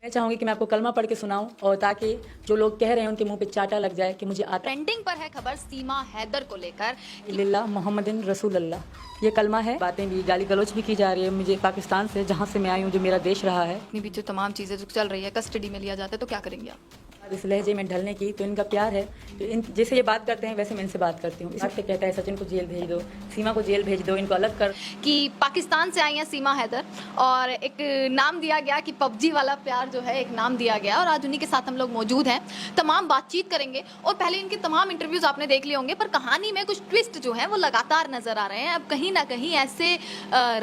मैं चाहूंगी कि मैं आपको कलमा पढ़ के सुनाऊं और ताकि जो लोग कह रहे हैं उनके मुंह पे चाटा लग जाए कि मुझे आता ट्रेंडिंग पर है खबर सीमा हैदर को लेकर। लिल्लाह मोहम्मदिन रसूल अल्लाह ये कलमा है। बातें भी गाली गलौज भी की जा रही है मुझे पाकिस्तान से, जहां से मैं आई हूं, जो मेरा देश रहा है। इतनी भी जो तमाम चीजें जो चल रही है, कस्टडी में लिया जाता है, तो क्या करेंगे आप? इस लहजे में ढलने की तो इनका प्यार है। तो इन जैसे ये बात करते हैं वैसे मैं इनसे बात करती हूँ। इस से कहता है सचिन को जेल भेज दो, सीमा को जेल भेज दो, इनको अलग कर। कि पाकिस्तान से आई हैं सीमा हैदर और एक नाम दिया गया कि पबजी वाला प्यार जो है, एक नाम दिया गया और आज उन्हीं के साथ हम लोग मौजूद हैं। तमाम बातचीत करेंगे और पहले इनके तमाम इंटरव्यूज आपने देख लिए होंगे, पर कहानी में कुछ ट्विस्ट जो है वो लगातार नजर आ रहे हैं। अब कहीं ना कहीं ऐसे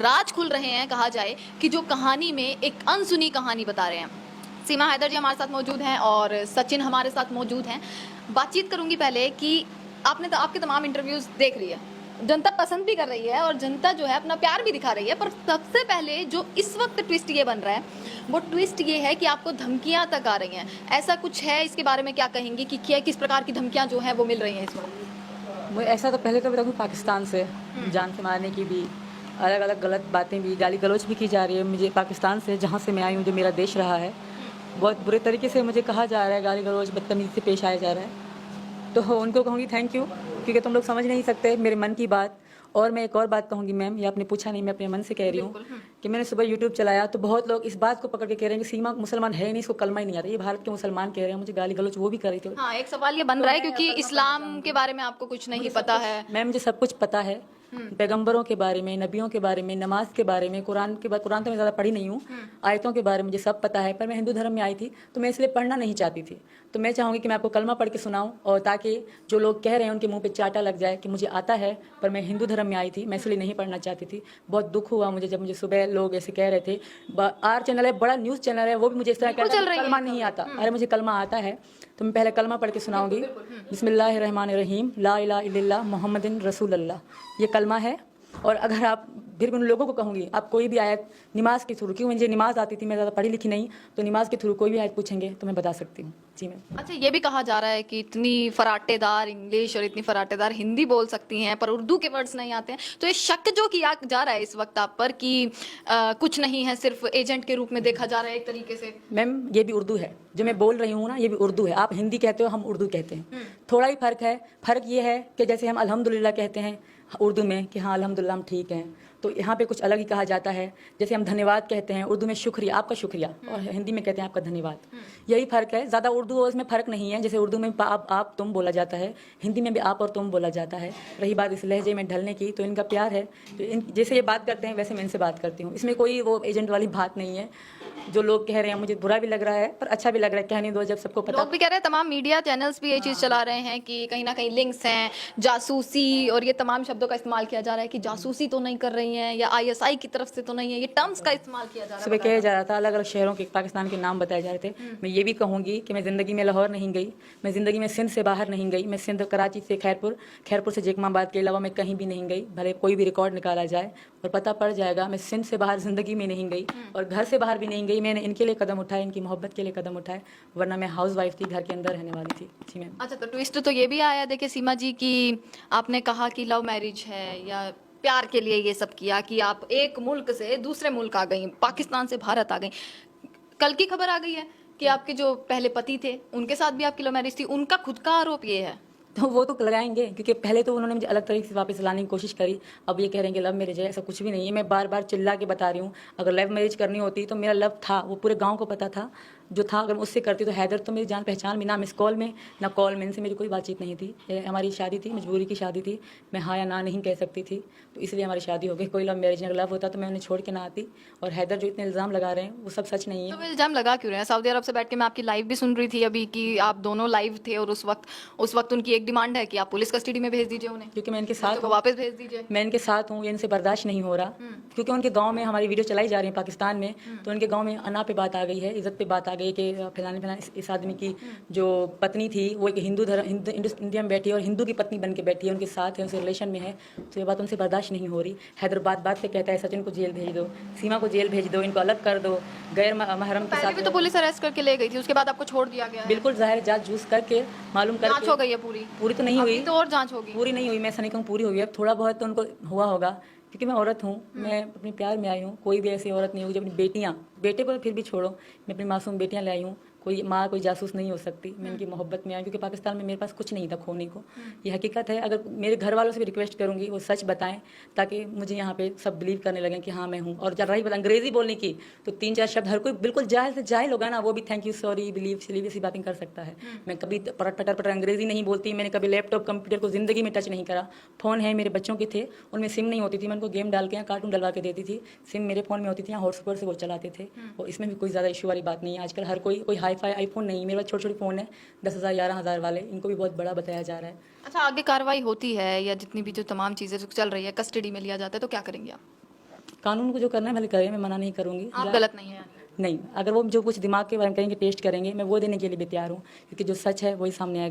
राज खुल रहे हैं, कहा जाए कि जो कहानी में एक अनसुनी कहानी बता रहे हैं। सीमा हैदर जी हमारे साथ मौजूद हैं और सचिन हमारे साथ मौजूद हैं। बातचीत करूंगी पहले कि आपने तो आपके तमाम इंटरव्यूज देख रही है, जनता पसंद भी कर रही है और जनता जो है अपना प्यार भी दिखा रही है, पर सबसे पहले जो इस वक्त ट्विस्ट ये बन रहा है वो ट्विस्ट ये है कि आपको धमकियां तक आ रही हैं। ऐसा कुछ है, इसके बारे में क्या कहेंगी कि क्या किस प्रकार की धमकियां जो है वो मिल रही हैं इस वक्त? मुझे ऐसा तो पहले तो बताऊँ पाकिस्तान से जान से मारने की भी अलग अलग गलत बातें भी गाली गलौज भी की जा रही है मुझे पाकिस्तान से, जहाँ से मैं आई हूँ, जो मेरा देश रहा है। बहुत बुरे तरीके से मुझे कहा जा रहा है, गाली गलौज बदतमीज़ी से पेश आया जा रहा है। तो उनको कहूँगी थैंक यू, क्योंकि तुम लोग समझ नहीं सकते मेरे मन की बात। और मैं एक और बात कहूँगी मैम, ये आपने पूछा नहीं, मैं अपने मन से कह रही हूँ कि मैंने सुबह यूट्यूब चलाया तो बहुत लोग इस बात को पकड़ के कह रहे हैं कि सीमा मुसलमान है नहीं, इसको कलमा ही नहीं आता। ये भारत के मुसलमान कह रहे हैं, मुझे गाली गलौज वो भी कर रही थी। हाँ, एक सवाल ये बन रहा है क्योंकि इस्लाम के बारे में आपको कुछ नहीं पता है। मैम मुझे सब कुछ पता है, पैगंबरों के बारे में, नबियों के बारे में, नमाज के बारे में, कुरान के बारे, कुरान तो मैं ज़्यादा पढ़ी नहीं हूँ, आयतों के बारे में मुझे सब पता है। पर मैं हिंदू धर्म में आई थी तो मैं इसलिए पढ़ना नहीं चाहती थी। तो मैं चाहूँगी कि मैं आपको कलमा पढ़ के सुनाऊँ और ताकि जो लोग कह रहे हैं उनके मुंह पे चाटा लग जाए कि मुझे आता है, पर मैं हिंदू धर्म में आई थी, मैं इसलिए नहीं पढ़ना चाहती थी। बहुत दुख हुआ मुझे जब मुझे सुबह लोग ऐसे कह रहे थे। आर चैनल है, बड़ा न्यूज़ चैनल है, वो भी मुझे इस तरह कह रहा है कलमा नहीं आता। अरे मुझे कलमा आता है, तो मैं पहले कलमा पढ़ के सुनाऊंगी। बिस्मिल्लाहिर्रहमानिर्रहीम, ला इलाहा इल्लल्लाह मोहम्मदिन रसूल अल्लाह। ये कलमा है। और अगर आप फिर उन लोगों को कहूँगी, आप कोई भी आयत नमाज के थ्रू, क्यों मुझे नमाज आती थी, मैं ज़्यादा पढ़ी लिखी नहीं, तो नमाज के थ्रू कोई भी आयत पूछेंगे तो मैं बता सकती हूँ। जी मैम। अच्छा, ये भी कहा जा रहा है कि इतनी फराटेदार इंग्लिश और इतनी फराटेदार हिंदी बोल सकती हैं पर उर्दू के वर्ड्स नहीं आते हैं, तो ये शक जो किया जा रहा है इस वक्त आप पर कि कुछ नहीं है, सिर्फ एजेंट के रूप में देखा जा रहा है एक तरीके से। मैम ये भी उर्दू है, जो मैं बोल रही हूँ ना, ये भी उर्दू है। आप हिंदी कहते हो, हम उर्दू कहते हैं, थोड़ा ही फ़र्क है। फ़र्क ये है कि जैसे हम अल्हम्दुलिल्लाह कहते हैं उर्दू में कि हाँ अल्हम्दुलिल्लाह हम ठीक हैं, तो यहाँ पे कुछ अलग ही कहा जाता है। जैसे हम धन्यवाद कहते हैं उर्दू में शुक्रिया, आपका शुक्रिया, और हिंदी में कहते हैं आपका धन्यवाद। यही फ़र्क है, ज़्यादा उर्दू और इसमें फ़र्क नहीं है। जैसे उर्दू में आप तुम बोला जाता है, हिंदी में भी आप और तुम बोला जाता है। रही बात इस लहजे में ढलने की, तो इनका प्यार है। तो जैसे ये बात करते हैं वैसे मैं इनसे बात करती हूँ। इसमें कोई वो एजेंट वाली बात नहीं है। जो लोग कह रहे हैं मुझे बुरा भी लग रहा है पर अच्छा भी लग रहा है, कहने दो जब सबको पता। लोग भी कह रहे हैं, तमाम मीडिया चैनल्स भी ये चीज़ चला रहे हैं कि कहीं ना कहीं लिंक्स हैं, जासूसी और ये तमाम शब्दों का इस्तेमाल किया जा रहा है कि जासूसी तो नहीं कर रही हैं या आईएसआई की तरफ से तो नहीं है, ये टर्म्स का इस्तेमाल किया जा रहा है। सुबह कहा जा रहा था, अलग अलग शहरों के पाकिस्तान के नाम बताए जा रहे थे। मैं ये भी कहूँगी कि मैं ज़िंदगी में लाहौर नहीं गई, मैं ज़िंदगी में सिंध से बाहर नहीं गई, मैं सिंध कराची से खैरपुर, खैरपुर से जैकमाबाद के अलावा मैं कहीं भी नहीं गई। भले कोई भी रिकॉर्ड निकाला जाए और पता पड़ जाएगा, मैं सिंध से बाहर ज़िंदगी में नहीं गई और घर से बाहर भी नहीं गई। मैंने इनके लिए कदम उठाए, इनकी मोहब्बत के लिए कदम उठाए, वरना मैं हाउस वाइफ थी, घर के अंदर रहने वाली थी। जी मैम। अच्छा, तो ट्विस्ट तो ये भी आया, देखिए सीमा जी, कि आपने कहा कि लव मैरिज है या प्यार के लिए ये सब किया, कि आप एक मुल्क से दूसरे मुल्क आ गई, पाकिस्तान से भारत आ गई। कल की खबर आ गई है कि आपके जो पहले पति थे उनके साथ भी आपकी लव मैरिज थी, उनका खुद का आरोप ये है। तो वो तो लगाएंगे, क्योंकि पहले तो उन्होंने मुझे अलग तरीके से वापस लाने की कोशिश करी। अब ये कह रहे हैं कि लव मैरिज है, ऐसा कुछ भी नहीं है। मैं बार बार चिल्ला के बता रही हूँ, अगर लव मैरिज करनी होती तो मेरा लव था, वो पूरे गांव को पता था जो था। अगर मैं उससे करती तो हैदर तो मेरी जान पहचान भी, ना मिस कॉल में ना कॉल में, इनसे मेरी कोई बातचीत नहीं थी। हमारी शादी थी, मजबूरी की शादी थी, मैं हाँ या ना नहीं कह सकती थी, तो इसलिए हमारी शादी हो गई। कोई लव मैरिज अगर लव होता तो मैं उन्हें छोड़ के ना आती। और हैदर जो इतने इल्ज़ाम लगा रहे हैं वो सब सच नहीं है। तो वो इल्जाम लगा क्यों रहे हैं? सऊदी अरब से बैठ के मैं आपकी लाइव भी सुन रही थी अभी कि आप दोनों लाइव थे और उस वक्त उनकी एक डिमांड है कि आप पुलिस कस्टडी में भेज दीजिए उन्हें, क्योंकि मैं इनके साथ तो वापस भेज दीजिए। मैं इनके साथ हूँ, ये इनसे बर्दाश्त नहीं हो रहा। क्योंकि उनके गांव में हमारी वीडियो चलाई जा रही है पाकिस्तान में, तो उनके गांव में अना पे बात आ गई है, इज्जत पे बात आ गई कि फलाने इस आदमी की जो पत्नी थी वो एक हिंदू धर्म इंडिया में बैठी है और हिंदू की पत्नी बन के बैठी है, उनके साथ है, उनसे रिलेशन में है। तो ये बात उनसे बर्दाश्त नहीं हो रही। हैदराबाद बात पे कहता है सचिन को जेल भेज दो, सीमा को जेल भेज दो, इनको अलग कर दो, गैर महरम के पहले भी तो साथ। पुलिस अरेस्ट करके ले गई थी, उसके बाद आपको छोड़ दिया गया है। बिल्कुल जाहिर जांच जूस करके मालूम जांच हो करके। गई है पूरी? पूरी तो नहीं हुई, अभी तो और जांच होगी। पूरी नहीं हुई, मैं ऐसा नहीं कहूँ पूरी हुई है, अब थोड़ा बहुत तो उनको हुआ होगा, क्योंकि मैं औरत हूँ, मैं अपने प्यार में आई हूँ। कोई भी ऐसी औरत नहीं होगी जो अपनी बेटियाँ बेटे को फिर भी छोड़ो, मैं अपनी मासूम बेटियां लाई हूँ, कोई माँ कोई जासूस नहीं हो सकती। मैं इनकी मोहब्बत में आई क्योंकि पाकिस्तान में मेरे पास कुछ नहीं था खोने को, ये हकीकत है। अगर मेरे घर वालों से भी रिक्वेस्ट करूंगी वो सच बताएं ताकि मुझे यहाँ पे सब बिलीव करने लगे कि हाँ मैं हूँ। और जब रही बात अंग्रेजी बोलने की, तो 3-4 शब्द हर कोई बिल्कुल जाहिल से जाहिल होगा ना, वो भी थैंक यू, सॉरी, बिलीव, सिलीव ऐसी बातें कर सकता है। मैं कभी पटर पटर अंग्रेजी नहीं बोलती, मैंने कभी लैपटॉप कंप्यूटर को ज़िंदगी में टच नहीं करा। फ़ोन है मेरे बच्चों के थे, उनमें सिम नहीं होती थी, मैं उनको गेम डाल के यहाँ कार्टून डलवा के देती थी। सिम मेरे फ़ोन में होती थी, यहाँ हॉटस्पॉट से वो चलाते थे। और इसमें भी कोई ज़्यादा इशू वाली बात नहीं है। आजकल हर कोई हाई फाई आईफोन नहीं, मेरे पास छोटे छोटे फ़ोन है 10,000 11,000 वाले, इनको भी बहुत बड़ा बताया जा रहा है। अच्छा, आगे कार्रवाई होती है या जितनी भी जो तमाम चीज़ें जो चल रही है, कस्टडी में लिया जाता है, तो क्या करेंगे आप? कानून को जो करना है भले करें, मैं मना नहीं करूँगी। आप गलत नहीं है यानी? नहीं, अगर वो जो कुछ दिमाग के बारे में कहेंगे, टेस्ट करेंगे, मैं वो देने के लिए भी तैयार हूँ, क्योंकि जो सच है वही सामने आएगा।